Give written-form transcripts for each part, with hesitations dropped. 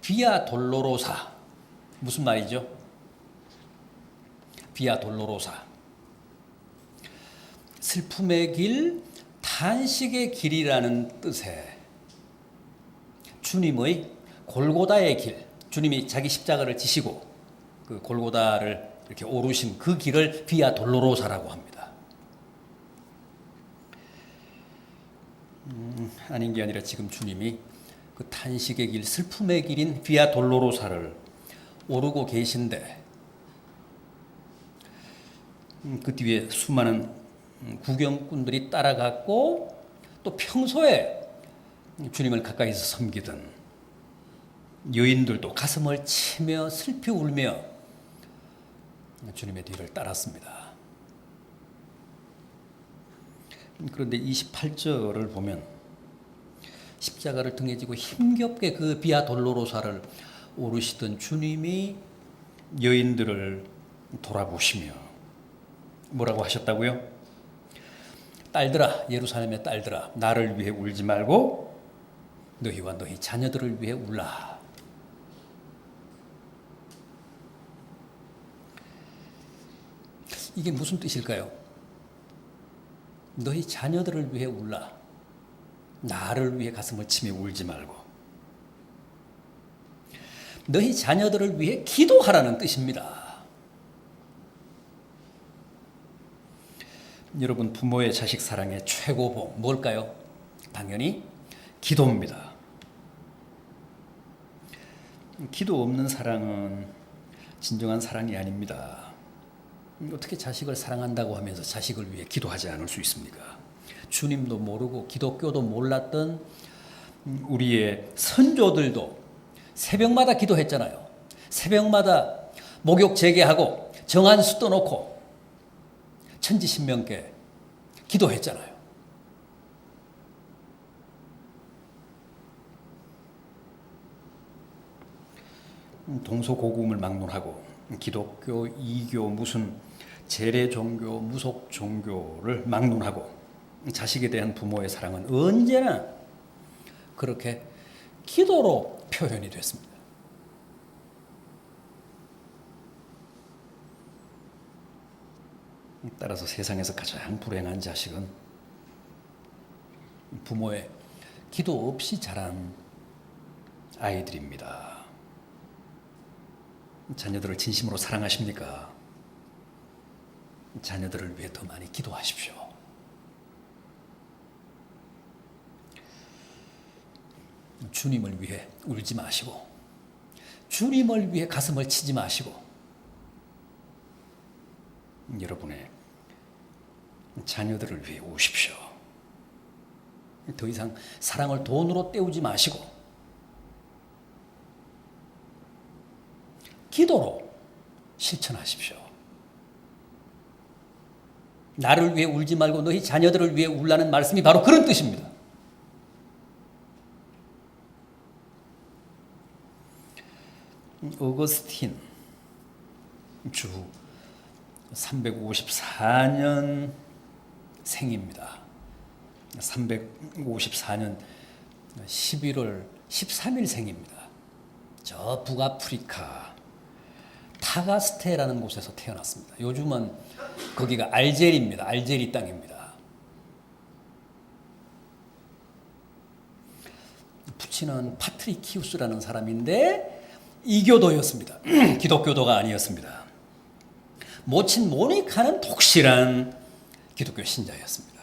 비아 돌로로사. 무슨 말이죠? 비아 돌로로사. 슬픔의 길, 탄식의 길이라는 뜻의 주님의 골고다의 길, 주님이 자기 십자가를 지시고 그 골고다를 이렇게 오르신 그 길을 비아 돌로로사라고 합니다. 아닌 게 아니라 지금 주님이 그 탄식의 길, 슬픔의 길인 비아 돌로로사를 오르고 계신데 그 뒤에 수많은 구경꾼들이 따라갔고 또 평소에 주님을 가까이서 섬기던 여인들도 가슴을 치며 슬피 울며 주님의 뒤를 따랐습니다. 그런데 28절을 보면 십자가를 등에 지고 힘겹게 그 비아 돌로로사를 오르시던 주님이 여인들을 돌아보시며 뭐라고 하셨다고요? 딸들아, 예루살렘의 딸들아, 나를 위해 울지 말고 너희와 너희 자녀들을 위해 울라. 이게 무슨 뜻일까요? 너희 자녀들을 위해 울라. 나를 위해 가슴을 치며 울지 말고. 너희 자녀들을 위해 기도하라는 뜻입니다. 여러분, 부모의 자식 사랑의 최고봉 뭘까요? 당연히 기도입니다. 기도 없는 사랑은 진정한 사랑이 아닙니다. 어떻게 자식을 사랑한다고 하면서 자식을 위해 기도하지 않을 수 있습니까? 주님도 모르고 기독교도 몰랐던 우리의 선조들도 새벽마다 기도했잖아요. 새벽마다 목욕 재개하고 정한수 떠놓고 천지신명께 기도했잖아요. 동서고금을 막론하고 기독교, 이교, 무슨 재래 종교, 무속 종교를 막론하고 자식에 대한 부모의 사랑은 언제나 그렇게 기도로 표현이 됐습니다. 따라서 세상에서 가장 불행한 자식은 부모의 기도 없이 자란 아이들입니다. 자녀들을 진심으로 사랑하십니까? 자녀들을 위해 더 많이 기도하십시오. 주님을 위해 울지 마시고 주님을 위해 가슴을 치지 마시고 여러분의 자녀들을 위해 우십시오. 더 이상 사랑을 돈으로 때우지 마시고 기도로 실천하십시오. 나를 위해 울지 말고 너희 자녀들을 위해 울라는 말씀이 바로 그런 뜻입니다. 어거스틴 주 354년 생입니다. 354년 11월 13일 생입니다. 저 북아프리카 타가스테라는 곳에서 태어났습니다. 요즘은 거기가 알제리입니다. 알제리 땅입니다. 부친은 파트리키우스라는 사람인데 이교도였습니다. 기독교도가 아니었습니다. 모친 모니카는 독실한 기독교 신자였습니다.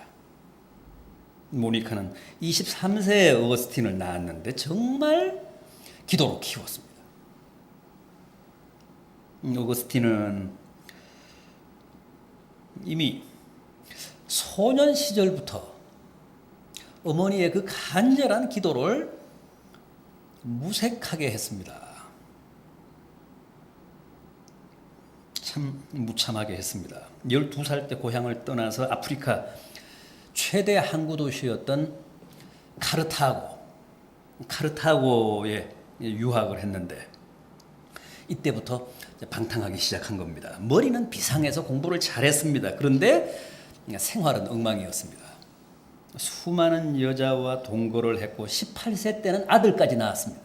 모니카는 23세에 어거스틴을 낳았는데 정말 기도로 키웠습니다. 어거스틴은 이미 소년 시절부터 어머니의 그 간절한 기도를 무색하게 했습니다. 참 무참하게 했습니다. 12살 때 고향을 떠나서 아프리카 최대 항구 도시였던 카르타고에 유학을 했는데 이때부터 방탕하기 시작한 겁니다. 머리는 비상해서 공부를 잘했습니다. 그런데 생활은 엉망이었습니다. 수많은 여자와 동거를 했고 18세 때는 아들까지 낳았습니다.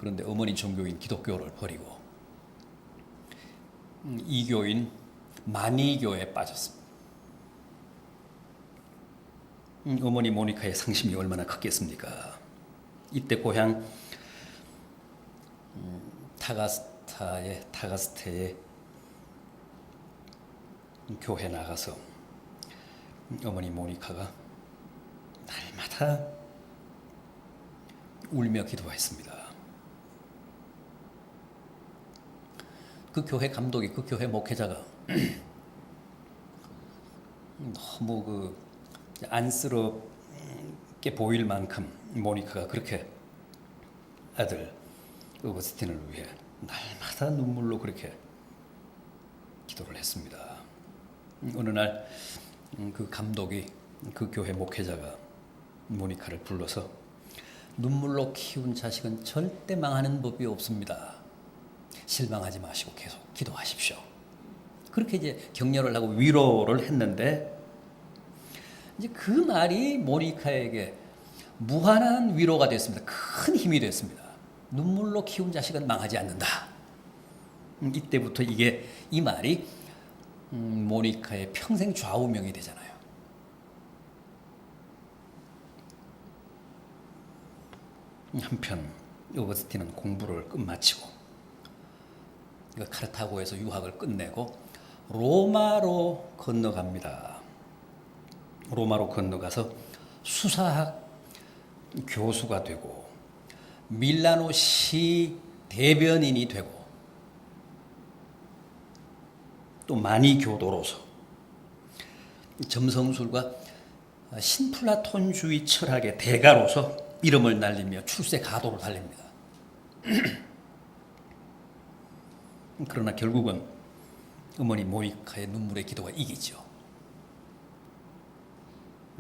그런데 어머니 종교인 기독교를 버리고 이교인 만이교에 빠졌습니다. 어머니 모니카의 상심이 얼마나 컸겠습니까? 이때 고향 타가스테의 교회 나가서 어머니 모니카가 날마다 울며 기도했습니다. 그 교회 감독이, 그 교회 목회자가 너무 안쓰럽게 보일 만큼 모니카가 그렇게 아들 어거스틴을 위해 날마다 눈물로 그렇게 기도를 했습니다. 어느 날 그 감독이, 그 교회 목회자가 모니카를 불러서 눈물로 키운 자식은 절대 망하는 법이 없습니다. 실망하지 마시고 계속 기도하십시오. 그렇게 이제 격려를 하고 위로를 했는데, 이제 그 말이 모니카에게 무한한 위로가 됐습니다. 큰 힘이 됐습니다. 눈물로 키운 자식은 망하지 않는다. 이때부터 이 말이 모니카의 평생 좌우명이 되잖아요. 한편 어거스틴은 공부를 끝마치고 카르타고에서 유학을 끝내고 로마로 건너갑니다. 로마로 건너가서 수사학 교수가 되고 밀라노시 대변인이 되고 또 만이교도로서 점성술과 신플라톤주의 철학의 대가로서 이름을 날리며 출세 가도로 달립니다. 그러나 결국은 어머니 모니카의 눈물의 기도가 이기죠.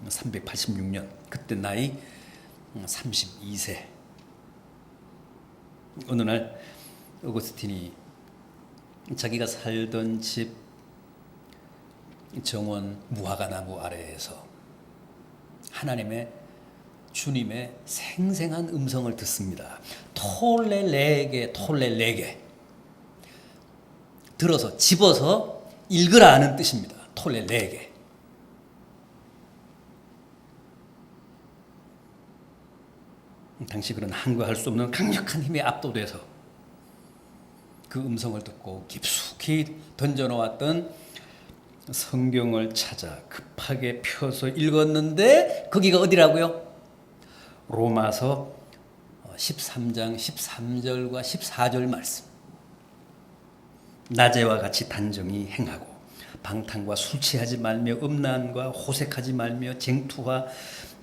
386년, 그때 나이 32세. 어느 날 어거스틴이 자기가 살던 집 정원 무화과 나무 아래에서 주님의 생생한 음성을 듣습니다. 톨레레게 톨레레게, 들어서 집어서 읽으라는 뜻입니다. 톨레레게. 당시 그런 한거할 수 없는 강력한 힘에 압도돼서 그 음성을 듣고 깊숙이 던져놓았던 성경을 찾아 급하게 펴서 읽었는데 거기가 어디라고요? 로마서 13장 13절과 14절 말씀. 낮에와 같이 단정히 행하고 방탕과 술 취하지 말며 음란과 호색하지 말며 쟁투와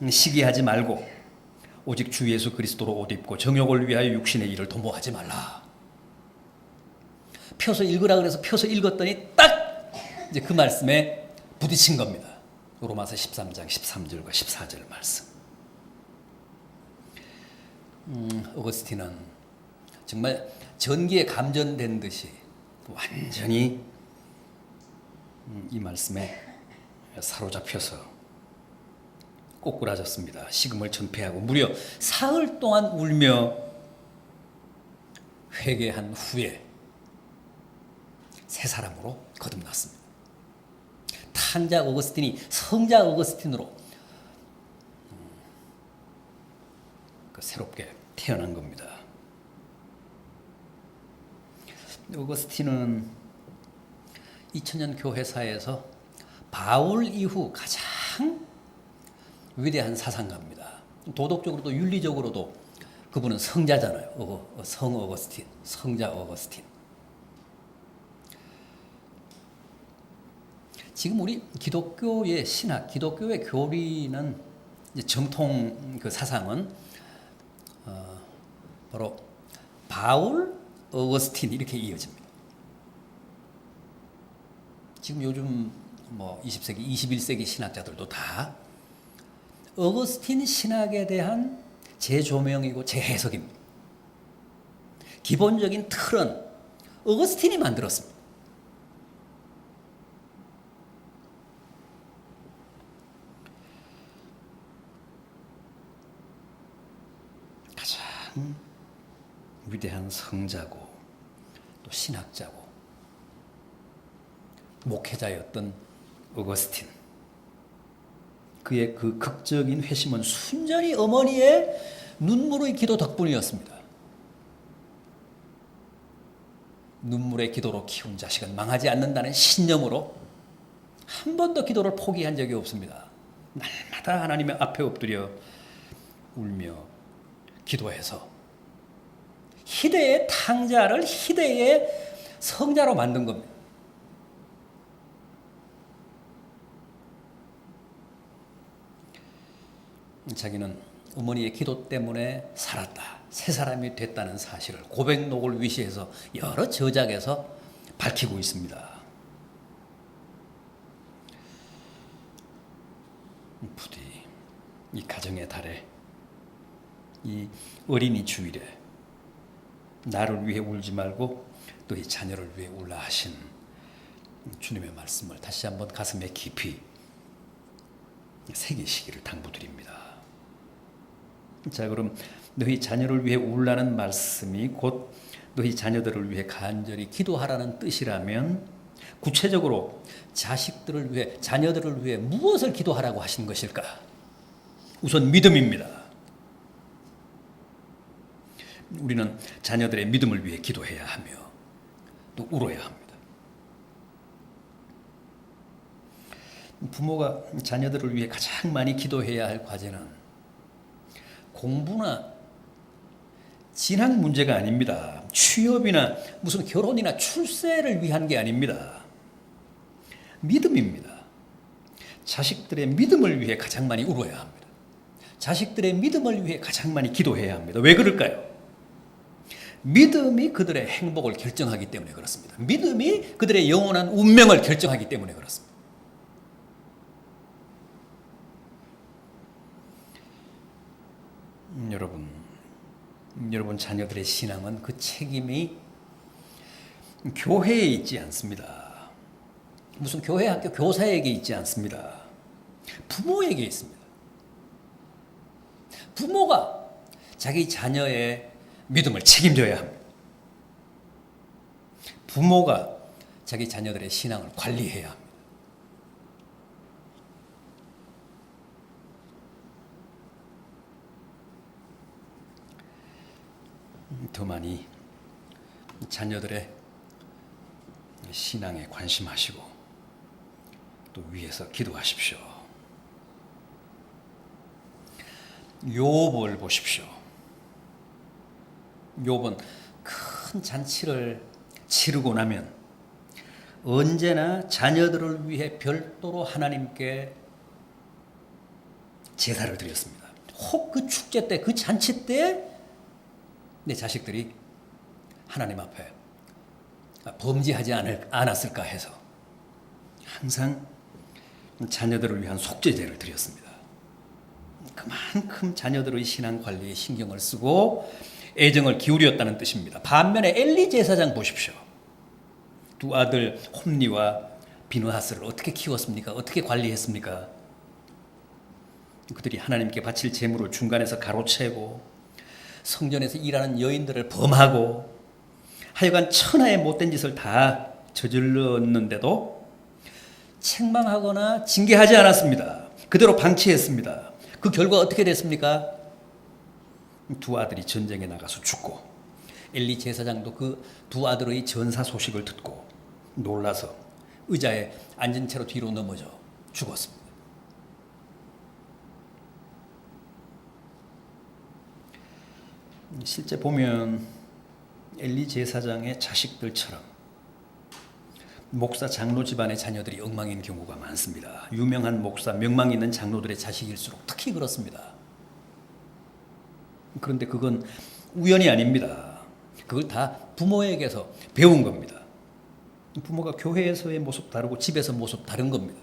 시기하지 말고 오직 주 예수 그리스도로 옷 입고 정욕을 위하여 육신의 일을 도모하지 말라. 펴서 읽으라 그래서 펴서 읽었더니 딱 이제 그 말씀에 부딪힌 겁니다. 로마서 13장 13절과 14절 말씀. 어거스틴은 정말 전기에 감전된 듯이 완전히 이 말씀에 사로잡혀서 꼬꾸라졌습니다. 식음을 전폐하고 무려 사흘 동안 울며 회개한 후에 새 사람으로 거듭났습니다. 탄자 어거스틴이 성자 어거스틴으로 새롭게 태어난 겁니다. 어거스틴은 2000년 교회사에서 바울 이후 가장 위대한 사상가입니다. 도덕적으로도 윤리적으로도 그분은 성자잖아요. 성 어거스틴, 성자 어거스틴. 지금 우리 기독교의 신학, 기독교의 교리는 이제 정통 그 사상은 바로 바울, 어거스틴 이렇게 이어집니다. 지금 요즘 20세기, 21세기 신학자들도 다 어거스틴 신학에 대한 재조명이고 재해석입니다. 기본적인 틀은 어거스틴이 만들었습니다. 가장 위대한 성자고 또 신학자고 목회자였던 어거스틴. 그의 그 극적인 회심은 순전히 어머니의 눈물의 기도 덕분이었습니다. 눈물의 기도로 키운 자식은 망하지 않는다는 신념으로 한 번도 기도를 포기한 적이 없습니다. 날마다 하나님 앞에 엎드려 울며 기도해서 희대의 탕자를 희대의 성자로 만든 겁니다. 자기는 어머니의 기도 때문에 살았다, 새 사람이 됐다는 사실을 고백록을 위시해서 여러 저작에서 밝히고 있습니다. 부디 이 가정의 달에, 이 어린이 주일에 나를 위해 울지 말고 또 이 자녀를 위해 울라 하신 주님의 말씀을 다시 한번 가슴에 깊이 새기시기를 당부드립니다. 자, 그럼 너희 자녀를 위해 울라는 말씀이 곧 너희 자녀들을 위해 간절히 기도하라는 뜻이라면 구체적으로 자식들을 위해, 자녀들을 위해 무엇을 기도하라고 하신 것일까? 우선 믿음입니다. 우리는 자녀들의 믿음을 위해 기도해야 하며 또 울어야 합니다. 부모가 자녀들을 위해 가장 많이 기도해야 할 과제는 공부나 진학 문제가 아닙니다. 취업이나 무슨 결혼이나 출세를 위한 게 아닙니다. 믿음입니다. 자식들의 믿음을 위해 가장 많이 울어야 합니다. 자식들의 믿음을 위해 가장 많이 기도해야 합니다. 왜 그럴까요? 믿음이 그들의 행복을 결정하기 때문에 그렇습니다. 믿음이 그들의 영원한 운명을 결정하기 때문에 그렇습니다. 여러분 자녀들의 신앙은 그 책임이 교회에 있지 않습니다. 무슨 교회 학교 교사에게 있지 않습니다. 부모에게 있습니다. 부모가 자기 자녀의 믿음을 책임져야 합니다. 부모가 자기 자녀들의 신앙을 관리해야 합니다. 더 많이 자녀들의 신앙에 관심하시고 또 위해서 기도하십시오. 욥을 보십시오. 욥은 큰 잔치를 치르고 나면 언제나 자녀들을 위해 별도로 하나님께 제사를 드렸습니다. 혹 그 축제 때, 그 잔치 때 내 자식들이 하나님 앞에 범죄하지 않았을까 해서 항상 자녀들을 위한 속죄제를 드렸습니다. 그만큼 자녀들의 신앙 관리에 신경을 쓰고 애정을 기울였다는 뜻입니다. 반면에 엘리 제사장 보십시오. 두 아들 홈리와 비느하스를 어떻게 키웠습니까? 어떻게 관리했습니까? 그들이 하나님께 바칠 제물을 중간에서 가로채고 성전에서 일하는 여인들을 범하고 하여간 천하의 못된 짓을 다 저질렀는데도 책망하거나 징계하지 않았습니다. 그대로 방치했습니다. 그 결과 어떻게 됐습니까? 두 아들이 전쟁에 나가서 죽고 엘리 제사장도 그 두 아들의 전사 소식을 듣고 놀라서 의자에 앉은 채로 뒤로 넘어져 죽었습니다. 실제 보면 엘리 제사장의 자식들처럼 목사 장로 집안의 자녀들이 엉망인 경우가 많습니다. 유명한 목사, 명망 있는 장로들의 자식일수록 특히 그렇습니다. 그런데 그건 우연이 아닙니다. 그걸 다 부모에게서 배운 겁니다. 부모가 교회에서의 모습 다르고 집에서 모습 다른 겁니다.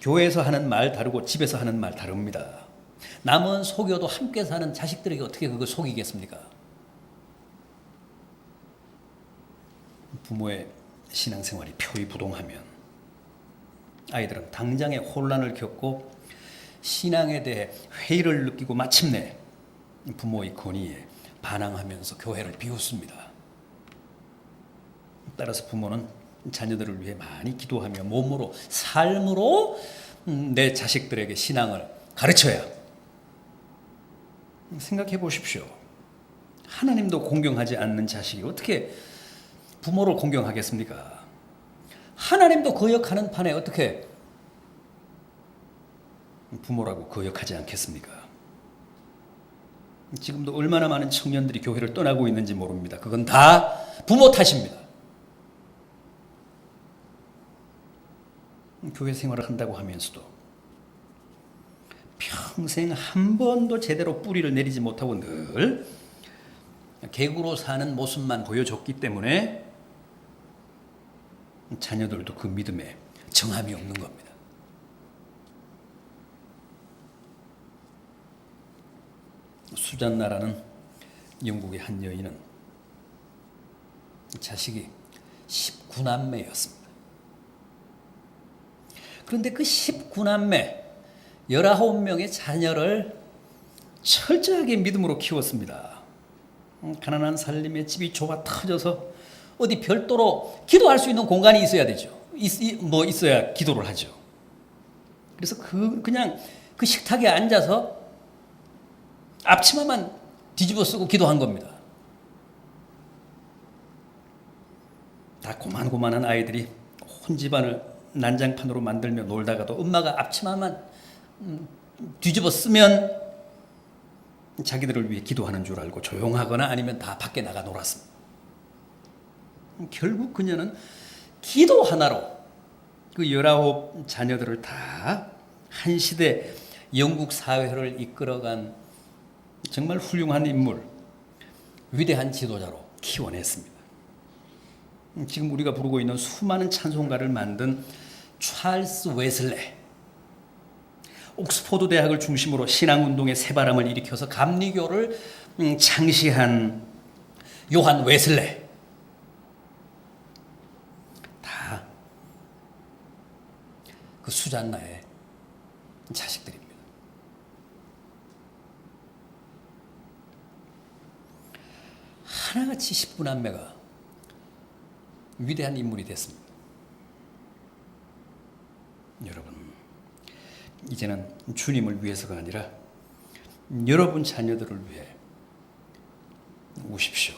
교회에서 하는 말 다르고 집에서 하는 말 다릅니다. 남은 속여도 함께 사는 자식들에게 어떻게 그걸 속이겠습니까? 부모의 신앙생활이 표의부동하면 아이들은 당장의 혼란을 겪고 신앙에 대해 회의를 느끼고 마침내 부모의 권위에 반항하면서 교회를 비웃습니다. 따라서 부모는 자녀들을 위해 많이 기도하며 몸으로, 삶으로 내 자식들에게 신앙을 가르쳐야. 생각해 보십시오. 하나님도 공경하지 않는 자식이 어떻게 부모를 공경하겠습니까? 하나님도 거역하는 판에 어떻게 부모라고 거역하지 않겠습니까? 지금도 얼마나 많은 청년들이 교회를 떠나고 있는지 모릅니다. 그건 다 부모 탓입니다. 교회 생활을 한다고 하면서도 평생 한 번도 제대로 뿌리를 내리지 못하고 늘 객으로 사는 모습만 보여줬기 때문에 자녀들도 그 믿음에 정함이 없는 겁니다. 수잔나라는 영국의 한 여인은 자식이 19남매였습니다. 그런데 그 19남매 19명의 자녀를 철저하게 믿음으로 키웠습니다. 가난한 살림에 집이 좁아 터져서 어디 별도로 기도할 수 있는 공간이 있어야 되죠. 있어야 기도를 하죠. 그래서 그냥 그 식탁에 앉아서 앞치마만 뒤집어 쓰고 기도한 겁니다. 다 고만고만한 아이들이 온 집안을 난장판으로 만들며 놀다가도 엄마가 앞치마만 뒤집어 쓰면 자기들을 위해 기도하는 줄 알고 조용하거나 아니면 다 밖에 나가 놀았습니다. 결국 그녀는 기도 하나로 그 19 자녀들을 다 한 시대 영국 사회를 이끌어간 정말 훌륭한 인물, 위대한 지도자로 키워냈습니다. 지금 우리가 부르고 있는 수많은 찬송가를 만든 찰스 웨슬레, 옥스포드 대학을 중심으로 신앙운동의 새바람을 일으켜서 감리교를 창시한 요한 웨슬레, 다 그 수잔나의 자식들입니다. 하나같이 19남매가 위대한 인물이 됐습니다. 여러분, 이제는 주님을 위해서가 아니라 여러분 자녀들을 위해 우십시오.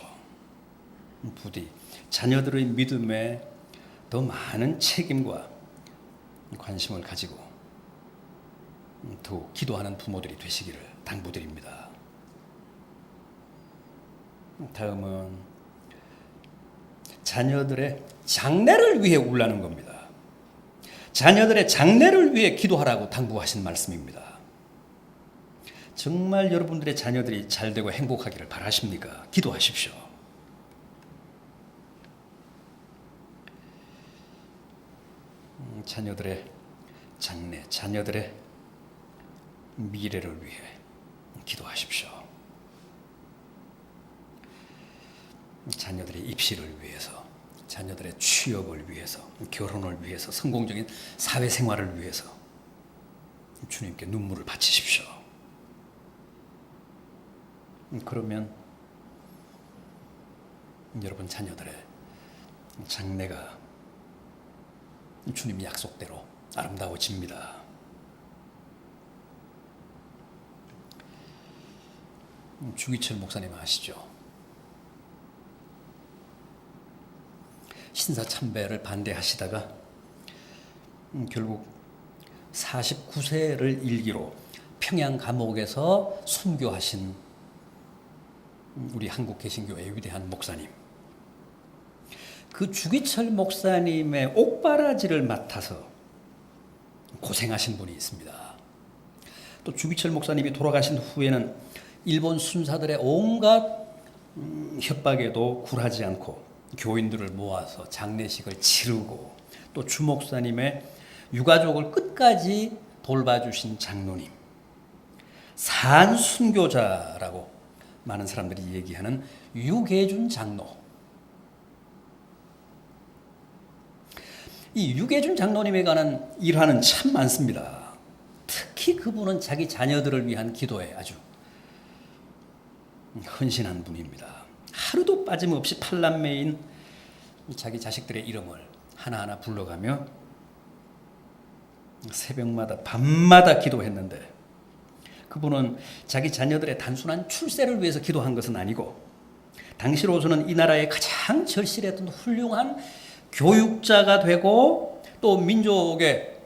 부디 자녀들의 믿음에 더 많은 책임과 관심을 가지고 더욱 기도하는 부모들이 되시기를 당부드립니다. 다음은 자녀들의 장래를 위해 울라는 겁니다. 자녀들의 장래를 위해 기도하라고 당부하신 말씀입니다. 정말 여러분들의 자녀들이 잘되고 행복하기를 바라십니까? 기도하십시오. 자녀들의 장래, 자녀들의 미래를 위해 기도하십시오. 자녀들의 입시를 위해서, 자녀들의 취업을 위해서, 결혼을 위해서, 성공적인 사회생활을 위해서 주님께 눈물을 바치십시오. 그러면 여러분 자녀들의 장래가 주님 약속대로 아름다워집니다. 주기철 목사님 아시죠? 신사참배를 반대하시다가 결국 49세를 일기로 평양 감옥에서 순교하신 우리 한국개신교의 위대한 목사님. 그 주기철 목사님의 옥바라지를 맡아서 고생하신 분이 있습니다. 또 주기철 목사님이 돌아가신 후에는 일본 순사들의 온갖 협박에도 굴하지 않고 교인들을 모아서 장례식을 치르고 또 주 목사님의 유가족을 끝까지 돌봐주신 장로님, 산순교자라고 많은 사람들이 얘기하는 유계준 장로. 이 유계준 장로님에 관한 일화는 참 많습니다. 특히 그분은 자기 자녀들을 위한 기도에 아주 헌신한 분입니다. 하루도 빠짐없이 8남매인 자기 자식들의 이름을 하나하나 불러가며 새벽마다 밤마다 기도했는데, 그분은 자기 자녀들의 단순한 출세를 위해서 기도한 것은 아니고 당시로서는 이 나라의 가장 절실했던 훌륭한 교육자가 되고 또 민족의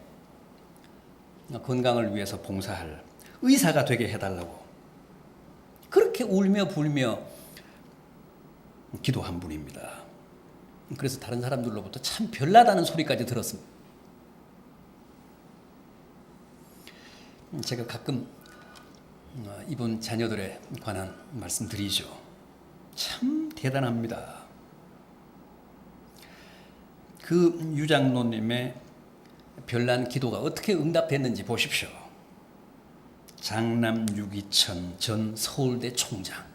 건강을 위해서 봉사할 의사가 되게 해달라고 그렇게 울며 불며 기도한 분입니다. 그래서 다른 사람들로부터 참 별나다는 소리까지 들었습니다. 제가 가끔 이분 자녀들에 관한 말씀드리죠. 참 대단합니다. 그 유장로님의 별난 기도가 어떻게 응답됐는지 보십시오. 장남 유기천 전 서울대 총장,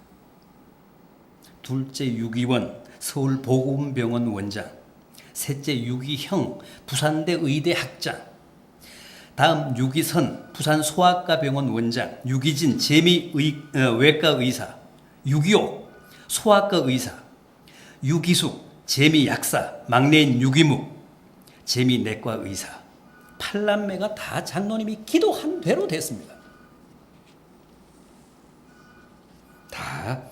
둘째 유기원 서울보건병원 원장, 셋째 유기형 부산대 의대 학장, 다음 유기선 부산 소아과병원 원장, 유기진 재미외과 의사, 유기옥 소아과 의사, 유기숙 재미약사, 막내인 유기묵 재미내과 의사, 8남매가 다 장로님이 기도한 대로 됐습니다. 다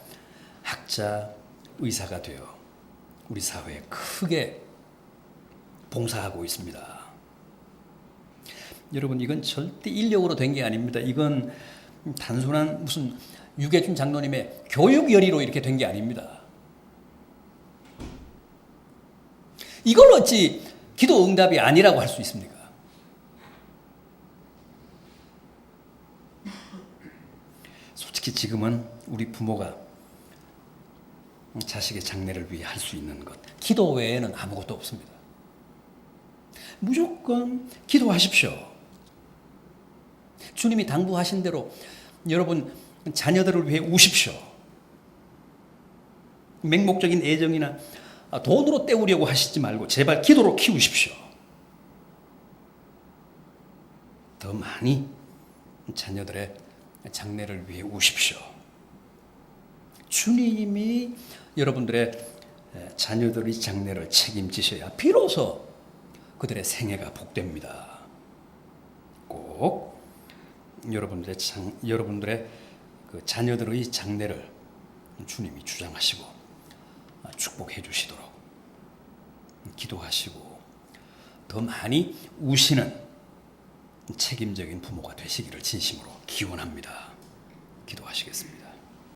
학자, 의사가 되어 우리 사회에 크게 봉사하고 있습니다. 여러분, 이건 절대 인력으로 된 게 아닙니다. 이건 단순한 무슨 유계준 장로님의 교육열의로 이렇게 된 게 아닙니다. 이걸 어찌 기도 응답이 아니라고 할 수 있습니까? 솔직히 지금은 우리 부모가 자식의 장래를 위해 할 수 있는 것, 기도 외에는 아무것도 없습니다. 무조건 기도하십시오. 주님이 당부하신 대로 여러분 자녀들을 위해 우십시오. 맹목적인 애정이나 돈으로 때우려고 하시지 말고 제발 기도로 키우십시오. 더 많이 자녀들의 장래를 위해 우십시오. 주님이 여러분들의 자녀들의 장래를 책임지셔야 비로소 그들의 생애가 복됩니다. 꼭 여러분들의 그 자녀들의 장래를 주님이 주장하시고 축복해 주시도록 기도하시고 더 많이 우시는 책임적인 부모가 되시기를 진심으로 기원합니다.